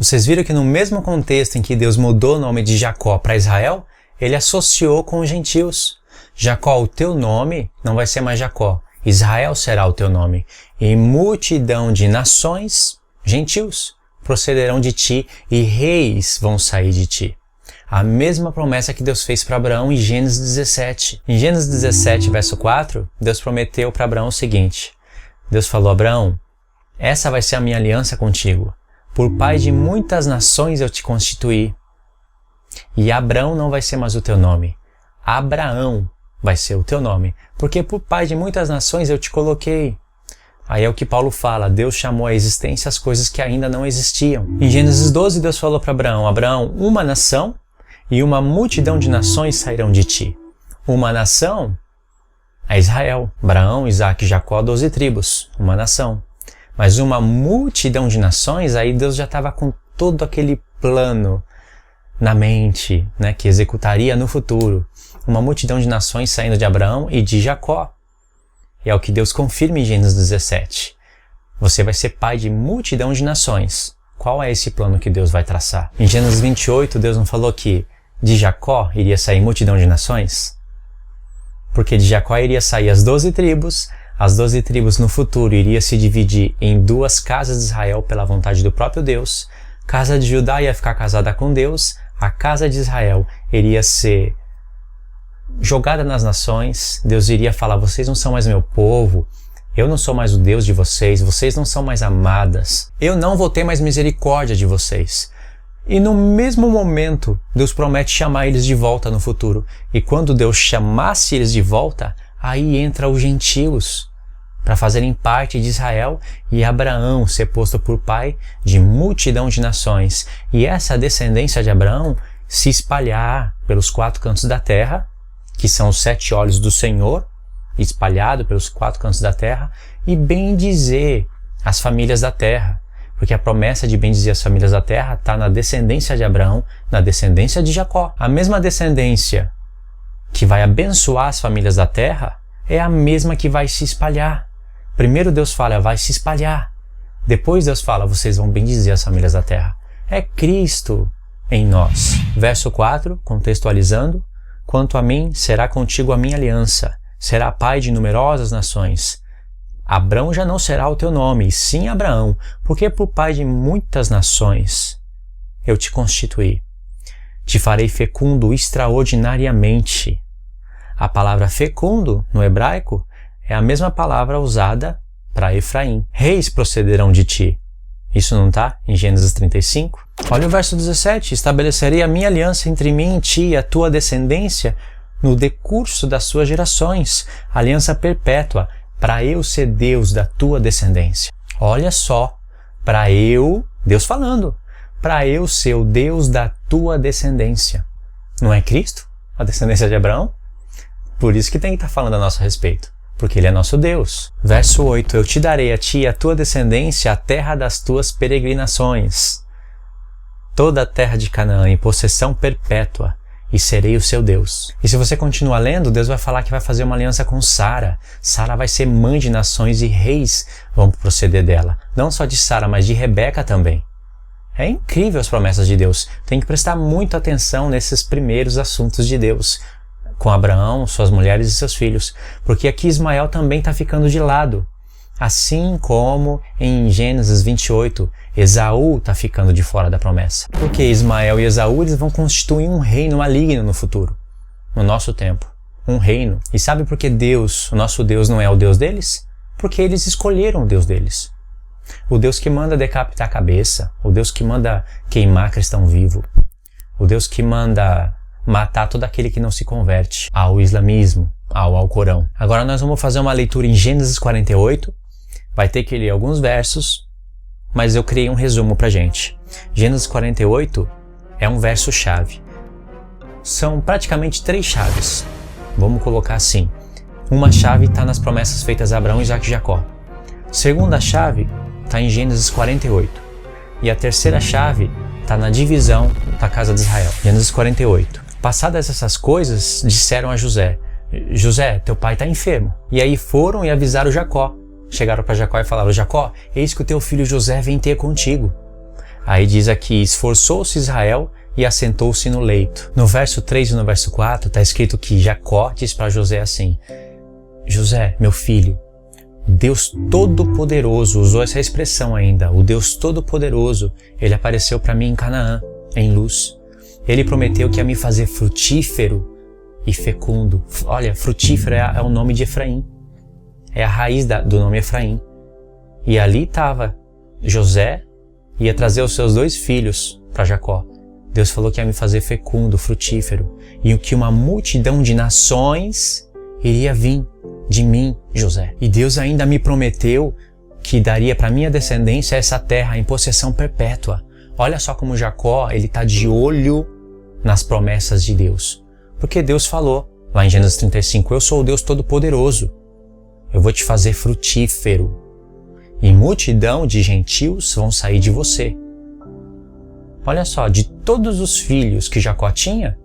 Vocês viram que no mesmo contexto em que Deus mudou o nome de Jacó para Israel, ele associou com os gentios. Jacó, o teu nome não vai ser mais Jacó. Israel será o teu nome. E multidão de nações, gentios, procederão de ti e reis vão sair de ti. A mesma promessa que Deus fez para Abraão em Gênesis 17. Em Gênesis 17, verso 4, Deus prometeu para Abraão o seguinte. Deus falou, Abraão, essa vai ser a minha aliança contigo. Por pai de muitas nações eu te constituí. E Abraão não vai ser mais o teu nome. Abraão vai ser o teu nome. Porque por pai de muitas nações eu te coloquei. Aí é o que Paulo fala, Deus chamou à existência as coisas que ainda não existiam. Em Gênesis 12, Deus falou para Abraão, Abraão, uma nação e uma multidão de nações sairão de ti. Uma nação é Israel, Abraão, Isaac e Jacó, 12 tribos, uma nação. Mas uma multidão de nações, aí Deus já estava com todo aquele plano na mente, né, que executaria no futuro. Uma multidão de nações saindo de Abraão e de Jacó. E é o que Deus confirma em Gênesis 17. Você vai ser pai de multidão de nações. Qual é esse plano que Deus vai traçar? Em Gênesis 28, Deus não falou que de Jacó iria sair multidão de nações? Porque de Jacó iria sair as 12 tribos. As 12 tribos no futuro iria se dividir em 2 casas de Israel pela vontade do próprio Deus. Casa de Judá ia ficar casada com Deus. A casa de Israel iria ser jogada nas nações. Deus iria falar, vocês não são mais meu povo, eu não sou mais o Deus de vocês, vocês não são mais amadas, eu não vou ter mais misericórdia de vocês. E no mesmo momento, Deus promete chamar eles de volta no futuro. E quando Deus chamasse eles de volta, aí entra os gentios para fazerem parte de Israel e Abraão ser posto por pai de multidão de nações. E essa descendência de Abraão se espalhar pelos 4 cantos da terra, que são os 7 olhos do Senhor, espalhado pelos 4 cantos da terra, e bendizer as famílias da terra. Porque a promessa de bendizer as famílias da terra está na descendência de Abraão, na descendência de Jacó. A mesma descendência que vai abençoar as famílias da terra é a mesma que vai se espalhar. Primeiro Deus fala, vai se espalhar. Depois Deus fala, vocês vão bendizer as famílias da terra. É Cristo em nós. Verso 4, contextualizando. Quanto a mim, será contigo a minha aliança. Será pai de numerosas nações. Abrão já não será o teu nome, e sim Abraão, porque por pai de muitas nações eu te constituí. Te farei fecundo extraordinariamente. A palavra fecundo, no hebraico, é a mesma palavra usada para Efraim. Reis procederão de ti. Isso não está em Gênesis 35? Olha o verso 17. Estabelecerei a minha aliança entre mim e ti e a tua descendência no decurso das suas gerações. Aliança perpétua, para eu ser Deus da tua descendência. Olha só, para eu, Deus falando, para eu ser o Deus da tua descendência. Não é Cristo? A descendência de Abraão? Por isso que tem que estar falando a nosso respeito. Porque Ele é nosso Deus. Verso 8. Eu te darei a ti e a tua descendência a terra das tuas peregrinações. Toda a terra de Canaã em possessão perpétua. E serei o seu Deus. E se você continuar lendo, Deus vai falar que vai fazer uma aliança com Sara. Sara vai ser mãe de nações e reis vão proceder dela. Não só de Sara, mas de Rebeca também. É incrível as promessas de Deus. Tem que prestar muita atenção nesses primeiros assuntos de Deus. Com Abraão, suas mulheres e seus filhos. Porque aqui Ismael também está ficando de lado. Assim como em Gênesis 28, Esaú está ficando de fora da promessa. Porque Ismael e Esaú eles vão constituir um reino maligno no futuro. No nosso tempo. Um reino. E sabe por que Deus, o nosso Deus, não é o Deus deles? Porque eles escolheram o Deus deles. O Deus que manda decapitar a cabeça. O Deus que manda queimar cristão vivo. O Deus que manda matar todo aquele que não se converte ao islamismo, ao Alcorão. Agora nós vamos fazer uma leitura em Gênesis 48. Vai ter que ler alguns versos, mas eu criei um resumo pra gente. Gênesis 48 é um verso-chave. São praticamente 3 chaves. Vamos colocar assim. Uma chave está nas promessas feitas a Abraão, Isaac e Jacó. Segunda chave está em Gênesis 48. E a terceira chave está na divisão da casa de Israel. Gênesis 48. Passadas essas coisas, disseram a José, José, teu pai está enfermo. E aí foram e avisaram Jacó. Chegaram para Jacó e falaram, Jacó, eis que o teu filho José vem ter contigo. Aí diz aqui, esforçou-se Israel e assentou-se no leito. No verso 3 e no verso 4 está escrito que Jacó diz para José assim, José, meu filho, Deus Todo-Poderoso, usou essa expressão ainda, o Deus Todo-Poderoso, ele apareceu para mim em Canaã, em Luz. Ele prometeu que ia me fazer frutífero e fecundo. Olha, frutífero é o nome de Efraim. É a raiz do nome Efraim. E ali estava José, ia trazer os seus 2 filhos para Jacó. Deus falou que ia me fazer fecundo, frutífero, e que uma multidão de nações iria vir de mim, José. E Deus ainda me prometeu que daria para minha descendência essa terra em possessão perpétua. Olha só como Jacó, ele está de olho nas promessas de Deus. Porque Deus falou, lá em Gênesis 35, eu sou o Deus Todo-Poderoso. Eu vou te fazer frutífero. E multidão de gentios vão sair de você. Olha só, de todos os filhos que Jacó tinha,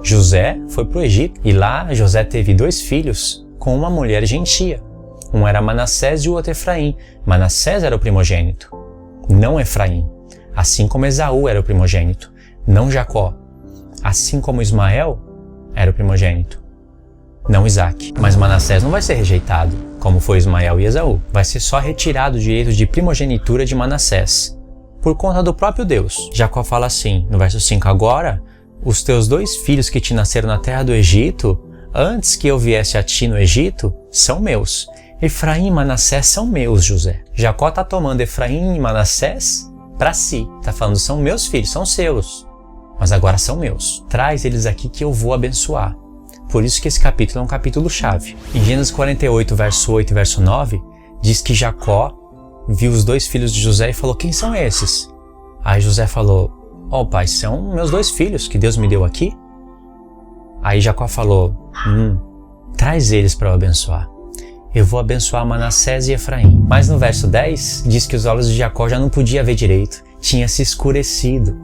José foi para o Egito. E lá José teve 2 filhos com uma mulher gentia. Um era Manassés e o outro Efraim. Manassés era o primogênito, não Efraim. Assim como Esaú era o primogênito, não Jacó. Assim como Ismael era o primogênito, não Isaac. Mas Manassés não vai ser rejeitado, como foi Ismael e Esaú. Vai ser só retirado o direito de primogenitura de Manassés, por conta do próprio Deus. Jacó fala assim, no verso 5, agora, os teus 2 filhos que te nasceram na terra do Egito, antes que eu viesse a ti no Egito, são meus. Efraim e Manassés são meus, José. Jacó está tomando Efraim e Manassés para si. Está falando, são meus filhos, são seus. Mas agora são meus. Traz eles aqui que eu vou abençoar. Por isso que esse capítulo é um capítulo chave. Em Gênesis 48, verso 8 e verso 9, diz que Jacó viu os 2 filhos de José e falou, quem são esses? Aí José falou, pai, são meus 2 filhos que Deus me deu aqui. Aí Jacó falou, traz eles para eu abençoar. Eu vou abençoar Manassés e Efraim. Mas no verso 10, diz que os olhos de Jacó já não podia ver direito. Tinha se escurecido.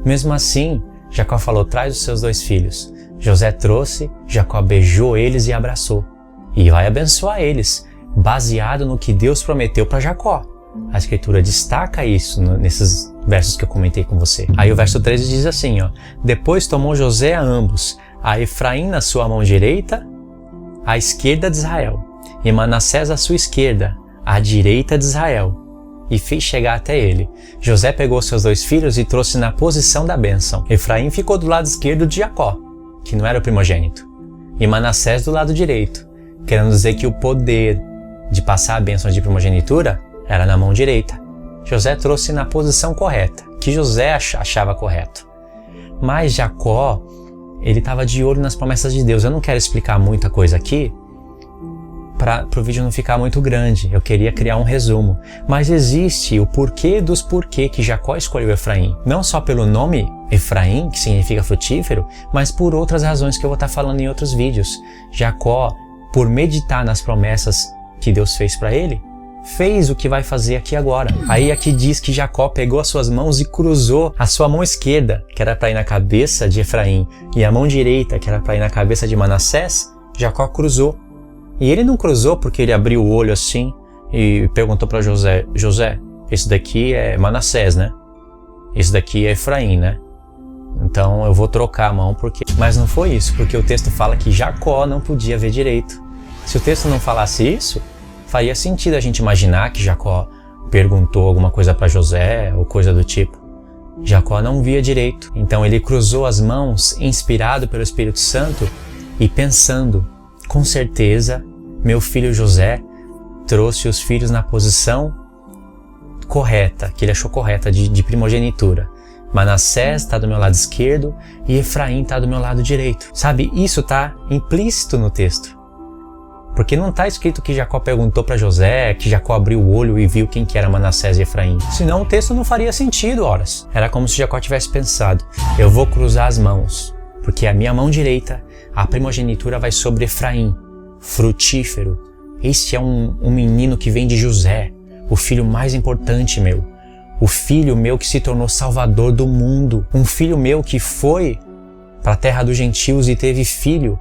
Mesmo assim, Jacó falou, traz os seus 2 filhos. José trouxe, Jacó beijou eles e abraçou. E vai abençoar eles, baseado no que Deus prometeu para Jacó. A Escritura destaca isso nesses versos que eu comentei com você. Aí o verso 13 diz assim, depois tomou José a ambos, a Efraim na sua mão direita, à esquerda de Israel, e Manassés à sua esquerda, à direita de Israel, e fez chegar até ele. José pegou seus 2 filhos e trouxe na posição da bênção. Efraim ficou do lado esquerdo de Jacó, que não era o primogênito, e Manassés do lado direito, querendo dizer que o poder de passar a bênção de primogenitura era na mão direita. José trouxe na posição correta, que José achava correto. Mas Jacó, ele estava de olho nas promessas de Deus. Eu não quero explicar muita coisa aqui, para o vídeo não ficar muito grande. Eu queria criar um resumo. Mas existe o porquê dos porquê que Jacó escolheu Efraim. Não só pelo nome Efraim, que significa frutífero, mas por outras razões que eu vou estar falando em outros vídeos. Jacó, por meditar nas promessas que Deus fez para ele, fez o que vai fazer aqui agora. Aí aqui diz que Jacó pegou as suas mãos e cruzou a sua mão esquerda, que era para ir na cabeça de Efraim, e a mão direita, que era para ir na cabeça de Manassés. Jacó cruzou. E ele não cruzou porque ele abriu o olho assim e perguntou para José, José, esse daqui é Manassés, né? Esse daqui é Efraim, né? Então eu vou trocar a mão porque... Mas não foi isso, porque o texto fala que Jacó não podia ver direito. Se o texto não falasse isso, faria sentido a gente imaginar que Jacó perguntou alguma coisa para José ou coisa do tipo. Jacó não via direito, então ele cruzou as mãos, inspirado pelo Espírito Santo e pensando, com certeza, meu filho José trouxe os filhos na posição correta, que ele achou correta, de primogenitura. Manassés está do meu lado esquerdo e Efraim está do meu lado direito. Sabe, isso está implícito no texto. Porque não está escrito que Jacó perguntou para José, que Jacó abriu o olho e viu quem que era Manassés e Efraim. Senão o texto não faria sentido, horas. Era como se Jacó tivesse pensado, eu vou cruzar as mãos, porque a minha mão direita, a primogenitura vai sobre Efraim, frutífero. Este é um menino que vem de José, o filho mais importante meu. O filho meu que se tornou salvador do mundo. Um filho meu que foi para a terra dos gentios e teve filho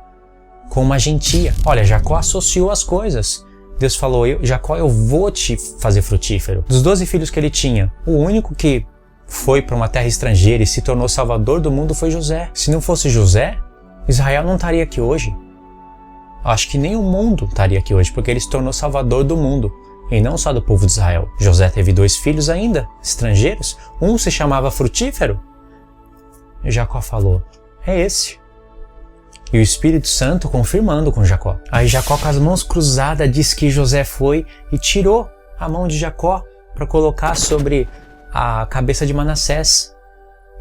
com uma gentia. Olha, Jacó associou as coisas. Deus falou, Jacó, eu vou te fazer frutífero. Dos 12 filhos que ele tinha, o único que foi para uma terra estrangeira e se tornou salvador do mundo foi José. Se não fosse José, Israel não estaria aqui hoje. Acho que nem o mundo estaria aqui hoje, porque ele se tornou salvador do mundo, e não só do povo de Israel. José teve 2 filhos ainda, estrangeiros. Um se chamava Frutífero. E Jacó falou, é esse. E o Espírito Santo confirmando com Jacó. Aí Jacó, com as mãos cruzadas, diz que José foi e tirou a mão de Jacó para colocar sobre a cabeça de Manassés.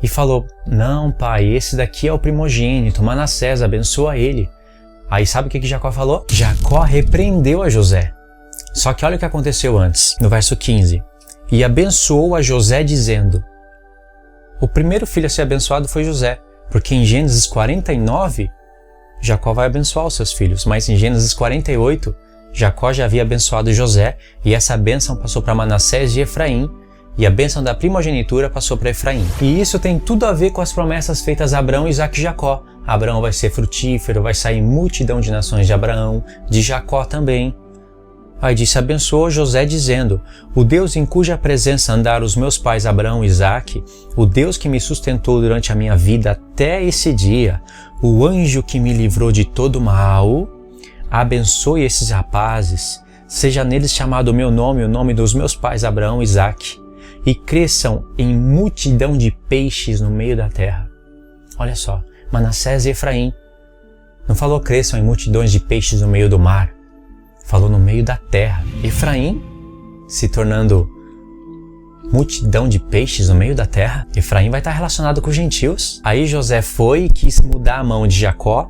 E falou, não pai, esse daqui é o primogênito, Manassés, abençoa ele. Aí sabe o que Jacó falou? Jacó repreendeu a José. Só que olha o que aconteceu antes, no verso 15. E abençoou a José dizendo, o primeiro filho a ser abençoado foi José, porque em Gênesis 49, Jacó vai abençoar os seus filhos, mas em Gênesis 48, Jacó já havia abençoado José, e essa bênção passou para Manassés e Efraim, e a bênção da primogenitura passou para Efraim. E isso tem tudo a ver com as promessas feitas a Abraão, Isaque e Jacó. Abraão vai ser frutífero, vai sair multidão de nações de Abraão, de Jacó também. Aí disse, abençoou José dizendo, o Deus em cuja presença andaram os meus pais Abraão e Isaque, o Deus que me sustentou durante a minha vida até esse dia, o anjo que me livrou de todo mal, abençoe esses rapazes, seja neles chamado o meu nome, o nome dos meus pais Abraão e Isaque, e cresçam em multidão de peixes no meio da terra. Olha só, Manassés e Efraim. Não falou cresçam em multidões de peixes no meio do mar. Falou no meio da terra. Efraim se tornando multidão de peixes no meio da terra. Efraim vai estar relacionado com os gentios. Aí José foi e quis mudar a mão de Jacó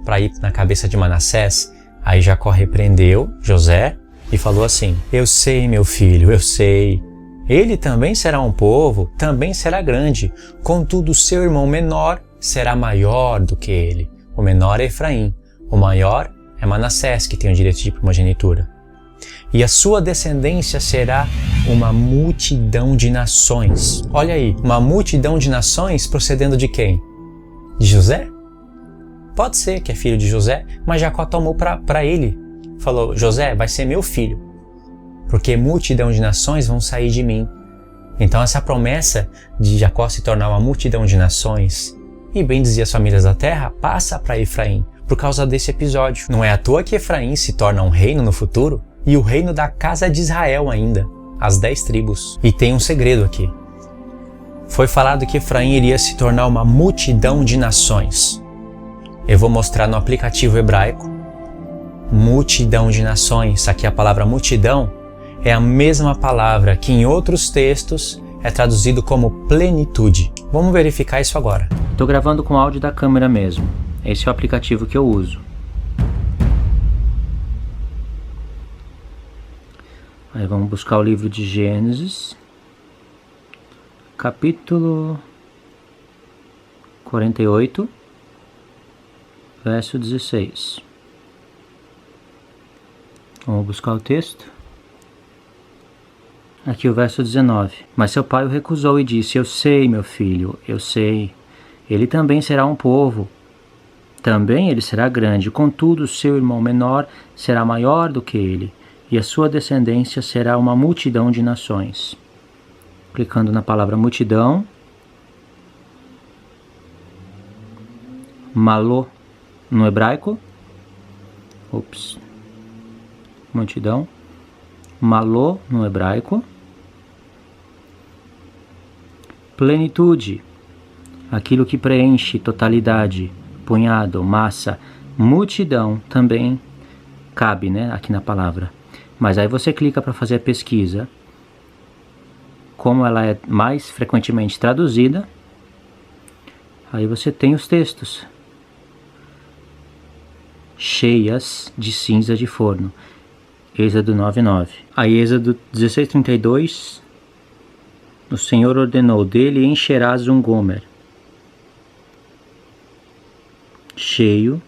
para ir na cabeça de Manassés. Aí Jacó repreendeu José e falou assim, eu sei, meu filho, eu sei. Ele também será um povo, também será grande. Contudo, seu irmão menor será maior do que ele. O menor é Efraim. O maior é Manassés, que tem o direito de primogenitura. E a sua descendência será uma multidão de nações. Olha aí, uma multidão de nações procedendo de quem? De José? Pode ser que é filho de José, mas Jacó tomou para ele. Falou, José vai ser meu filho, porque multidão de nações vão sair de mim. Então essa promessa de Jacó se tornar uma multidão de nações e bendizir as famílias da terra passa para Efraim. Por causa desse episódio. Não é à toa que Efraim se torna um reino no futuro e o reino da casa de Israel ainda, as 10 tribos. E tem um segredo aqui. Foi falado que Efraim iria se tornar uma multidão de nações. Eu vou mostrar no aplicativo hebraico. Multidão de nações. Aqui a palavra multidão é a mesma palavra que em outros textos é traduzido como plenitude. Vamos verificar isso agora. Estou gravando com áudio da câmera mesmo. Esse é o aplicativo que eu uso. Aí vamos buscar o livro de Gênesis, capítulo 48, verso 16. Vamos buscar o texto. Aqui o verso 19. Mas seu pai o recusou e disse, eu sei, meu filho, eu sei. Ele também será um povo. Também ele será grande, contudo seu irmão menor será maior do que ele, e a sua descendência será uma multidão de nações. Clicando na palavra multidão, malô no hebraico, multidão, malô no hebraico, plenitude, aquilo que preenche, totalidade, punhado, massa, multidão também cabe, né, aqui na palavra. Mas aí você clica para fazer a pesquisa. Como ela é mais frequentemente traduzida, aí você tem os textos. Cheias de cinza de forno. Êxodo 9:9. Aí Êxodo 16:32. O Senhor ordenou, dele encherás um gomer. Cheio,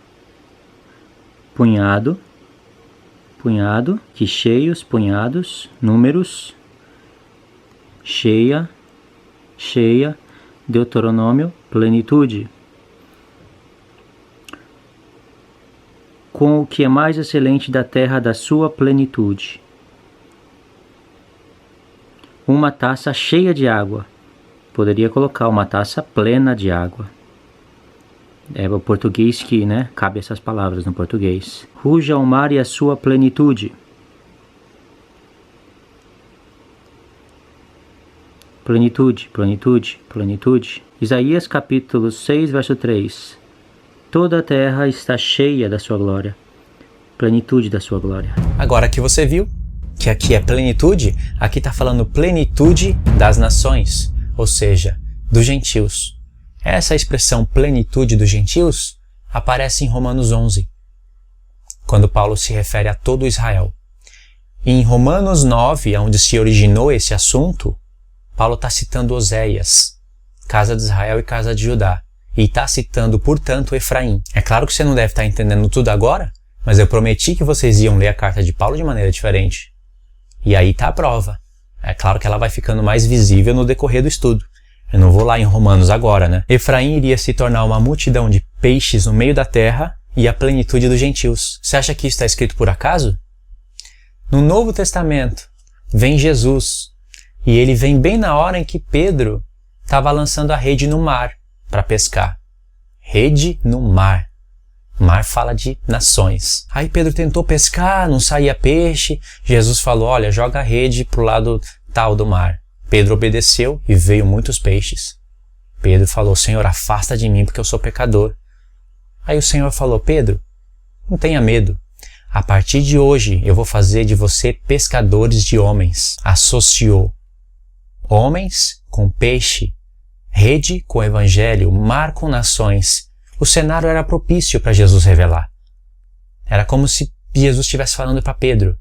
punhado, que cheios, punhados, números, cheia, Deuteronômio, plenitude. Com o que é mais excelente da terra da sua plenitude. Uma taça cheia de água, poderia colocar uma taça plena de água. É o português que, né, cabe essas palavras no português. Ruja o mar e a sua plenitude. Plenitude, plenitude, plenitude. Isaías capítulo 6, verso 3. Toda a terra está cheia da sua glória. Plenitude da sua glória. Agora que você viu que aqui é plenitude, aqui está falando plenitude das nações, ou seja, dos gentios. Essa expressão plenitude dos gentios aparece em Romanos 11, quando Paulo se refere a todo Israel. E em Romanos 9, onde se originou esse assunto, Paulo está citando Oséias, casa de Israel e casa de Judá, e está citando, portanto, Efraim. É claro que você não deve estar entendendo tudo agora, mas eu prometi que vocês iam ler a carta de Paulo de maneira diferente. E aí está a prova. É claro que ela vai ficando mais visível no decorrer do estudo. Eu não vou lá em Romanos agora, né? Efraim iria se tornar uma multidão de peixes no meio da terra e a plenitude dos gentios. Você acha que isso está escrito por acaso? No Novo Testamento, vem Jesus. E ele vem bem na hora em que Pedro estava lançando a rede no mar para pescar. Rede no mar. Mar fala de nações. Aí Pedro tentou pescar, não saía peixe. Jesus falou, olha, joga a rede pro lado tal do mar. Pedro obedeceu e veio muitos peixes. Pedro falou, Senhor, afasta de mim porque eu sou pecador. Aí o Senhor falou, Pedro, não tenha medo. A partir de hoje eu vou fazer de você pescadores de homens. Associou homens com peixe, rede com evangelho, mar com nações. O cenário era propício para Jesus revelar. Era como se Jesus estivesse falando para Pedro,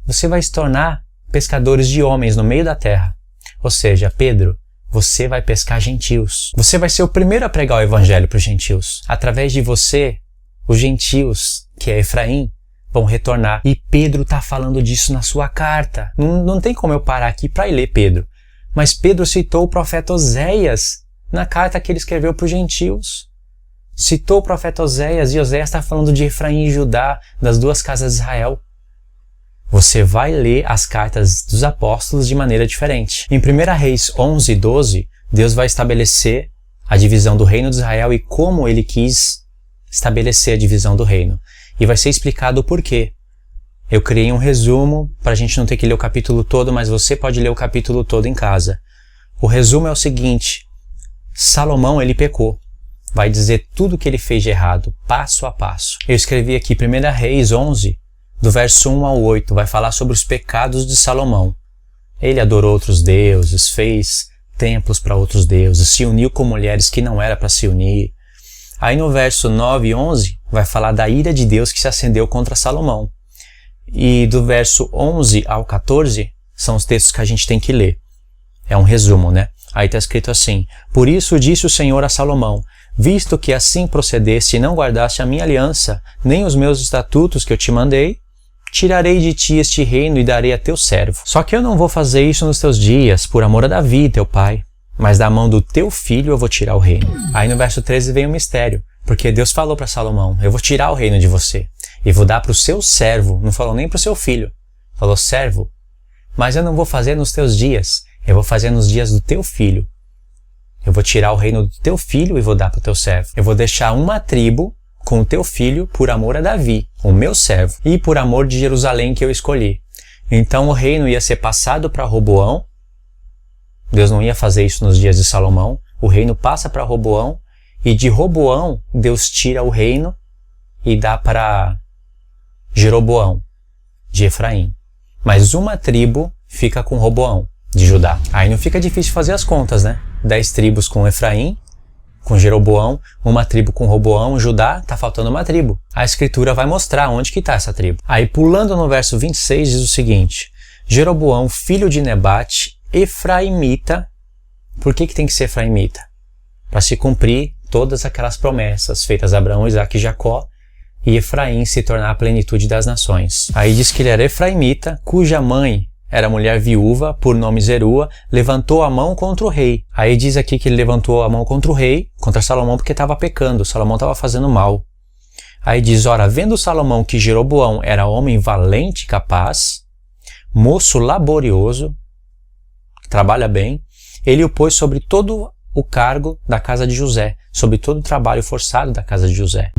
você vai se tornar pescadores de homens no meio da terra. Ou seja, Pedro, você vai pescar gentios. Você vai ser o primeiro a pregar o evangelho para os gentios. Através de você, os gentios, que é Efraim, vão retornar. E Pedro está falando disso na sua carta. Não tem como eu parar aqui para ler Pedro. Mas Pedro citou o profeta Oséias na carta que ele escreveu para os gentios. Citou o profeta Oséias e Oséias está falando de Efraim e Judá, das duas casas de Israel. Você vai ler as cartas dos apóstolos de maneira diferente. Em 1 Reis 11, 12, Deus vai estabelecer a divisão do reino de Israel e como ele quis estabelecer a divisão do reino. E vai ser explicado o porquê. Eu criei um resumo para a gente não ter que ler o capítulo todo, mas você pode ler o capítulo todo em casa. O resumo é o seguinte, Salomão ele pecou. Vai dizer tudo o que ele fez de errado, passo a passo. Eu escrevi aqui 1 Reis 11, do verso 1 ao 8, vai falar sobre os pecados de Salomão. Ele adorou outros deuses, fez templos para outros deuses, se uniu com mulheres que não era para se unir. Aí no verso 9 e 11, vai falar da ira de Deus que se acendeu contra Salomão. E do verso 11 ao 14, são os textos que a gente tem que ler. É um resumo, né? Aí está escrito assim, por isso disse o Senhor a Salomão, visto que assim procedesse e não guardaste a minha aliança, nem os meus estatutos que eu te mandei, tirarei de ti este reino e darei a teu servo. Só que eu não vou fazer isso nos teus dias, por amor a Davi, teu pai, mas da mão do teu filho eu vou tirar o reino. Aí no verso 13 vem o mistério, porque Deus falou para Salomão, eu vou tirar o reino de você e vou dar para o seu servo, não falou nem para o seu filho, falou servo, mas eu não vou fazer nos teus dias, eu vou fazer nos dias do teu filho. Eu vou tirar o reino do teu filho e vou dar para o teu servo. Eu vou deixar uma tribo com o teu filho por amor a Davi, o meu servo, e por amor de Jerusalém que eu escolhi. Então o reino ia ser passado para Roboão. Deus não ia fazer isso nos dias de Salomão. O reino passa para Roboão e de Roboão Deus tira o reino e dá para Jeroboão, de Efraim. Mas uma tribo fica com Roboão, de Judá. Aí não fica difícil fazer as contas, né? 10 tribos com Efraim, com Jeroboão, uma tribo com Roboão, Judá, tá faltando uma tribo. A escritura vai mostrar onde que está essa tribo. Aí pulando no verso 26 diz o seguinte, Jeroboão, filho de Nebate, efraimita. Por que tem que ser efraimita? Para se cumprir todas aquelas promessas feitas a Abraão, Isaque e Jacó, e Efraim se tornar a plenitude das nações. Aí diz que ele era efraimita, cuja mãe era mulher viúva, por nome Zerua, levantou a mão contra o rei. Aí diz aqui que ele levantou a mão contra o rei, contra Salomão, porque estava pecando, Salomão estava fazendo mal. Aí diz, ora, vendo Salomão que Jeroboão era homem valente e capaz, moço laborioso, que trabalha bem, ele o pôs sobre todo o cargo da casa de José, sobre todo o trabalho forçado da casa de José.